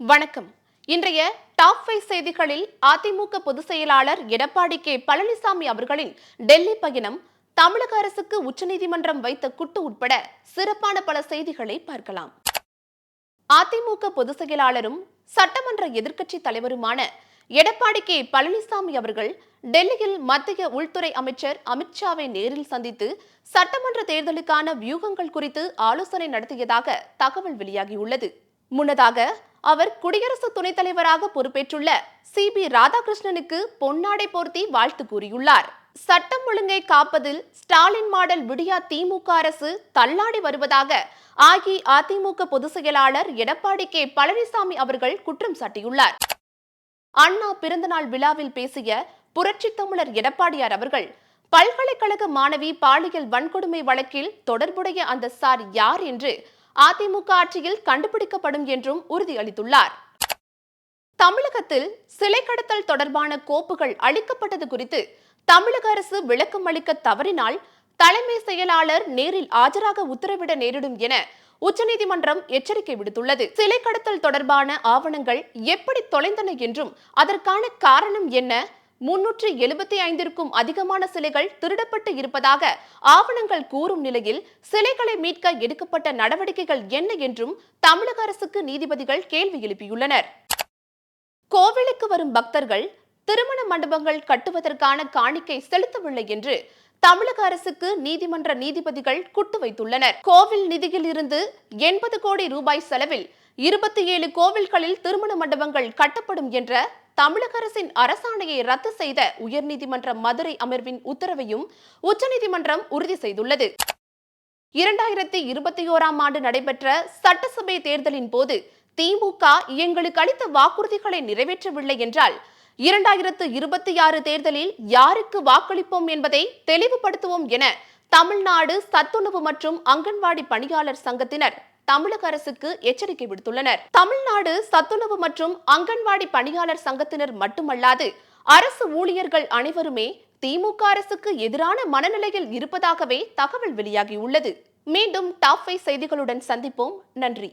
வணக்கம். இன்றைய டாப் 5 செய்திகளில் அதிமுக பொதுச் செயலாளர் எடப்பாடி கே பழனிசாமி அவர்களின் டெல்லி பயணம், தமிழக அரசுக்கு உச்சநீதிமன்றம் வைத்த குட்டு உட்பட சிறப்பான பல செய்திகளை பார்க்கலாம். அதிமுக பொதுச் செயலாளரும் சட்டமன்ற எதிர்க்கட்சி தலைவருமான எடப்பாடி கே பழனிசாமி அவர்கள் டெல்லியில் மத்திய உள்துறை அமைச்சர் அமித்ஷாவை நேரில் சந்தித்து சட்டமன்ற தேர்தலுக்கான வியூகங்கள் குறித்து ஆலோசனை நடத்தியதாக தகவல் வெளியாகியுள்ளது. முன்னதாக அவர் குடியரசு துணைத் தலைவராக பொறுப்பேற்றுள்ள சி.பி. ராதாகிருஷ்ணனுக்கு பொன்னாடை போர்த்தி வாழ்த்து கூறியுள்ளார். சட்டம் ஒழுங்கை காப்பதில் ஸ்டாலின் மாடல் விடியா திமுக அரசு தள்ளாடி வருவதாக அஇஅதிமுக பொதுச் செயலாளர் எடப்பாடி கே பழனிசாமி அவர்கள் குற்றம் சாட்டியுள்ளார். அண்ணா பிறந்தநாள் விழாவில் பேசிய புரட்சித் தமிழர் எடப்பாடியார் அவர்கள், பல்கலைக்கழக மாணவி பாலியல் வன்கொடுமை வழக்கில் தொடர்புடைய அந்த சார் யார் என்று அதிமுக ஆட்சியில் கண்டுபிடிக்கப்படும் என்றும் உறுதியளித்துள்ளார். தமிழகத்தில் சிலை கடத்தல் தொடர்பான கோப்புகள் அளிக்கப்பட்டது குறித்து தமிழக அரசு விளக்கம் அளிக்க தவறினால் தலைமை செயலாளர் நேரில் ஆஜராக உத்தரவிட நேரிடும் என உச்சநீதிமன்றம் எச்சரிக்கை விடுத்துள்ளது. சிலை கடத்தல் தொடர்பான ஆவணங்கள் எப்படி தொலைந்தன என்றும் அதற்கான காரணம் என்ன, 375க்கும் அதிகமான சிலைகள் திருடப்பட்டு இருப்பதாக ஆவணங்கள் கூறும் நிலையில் சிலைகளை மீட்க எடுக்கப்பட்ட நடவடிக்கைகள் என்ன என்றும் தமிழக அரசுக்கு நீதிபதிகள் கேள்வி எழுப்பியுள்ளனர். கோவிலுக்கு வரும் பக்தர்கள் திருமண மண்டபங்கள் கட்டுவதற்கான காணிக்கை செலுத்தவில்லை என்று தமிழக அரசுக்கு நீதிமன்ற நீதிபதிகள் குட்டு வைத்துள்ளனர். கோவில் நிதியில் இருந்து 80 கோடி ரூபாய் செலவில் 27 கோவில்களில் திருமண மண்டபங்கள் கட்டப்படும் என்ற தமிழக அரசின் அரசாணையை ரத்து செய்த உயர்நீதிமன்ற மதுரை அமர்வின் உத்தரவையும் உச்சநீதிமன்றம் உறுதி செய்துள்ளது. 2021ஆம் ஆண்டு நடைபெற்ற சட்டசபை தேர்தலின் போது திமுக எங்களுக்கு அளித்த வாக்குறுதிகளை நிறைவேற்றவில்லை என்றால் 2026 தேர்தலில் யாருக்கு வாக்களிப்போம் என்பதை தெளிவுபடுத்துவோம் என தமிழ்நாடு சத்துணவு மற்றும் அங்கன்வாடி பணியாளர் சங்கத்தினர் தமிழக அரசுக்கு எச்சரிக்கை விடுத்துள்ளனர். தமிழ்நாடு சத்துணவு மற்றும் அங்கன்வாடி பணியாளர் சங்கத்தினர் மட்டுமல்லாது அரசு ஊழியர்கள் அனைவருமே திமுக அரசுக்கு எதிரான மனநிலையில் இருப்பதாகவே தகவல் வெளியாகியுள்ளது. மீண்டும் டாப் 5 செய்திகளுடன் சந்திப்போம். நன்றி.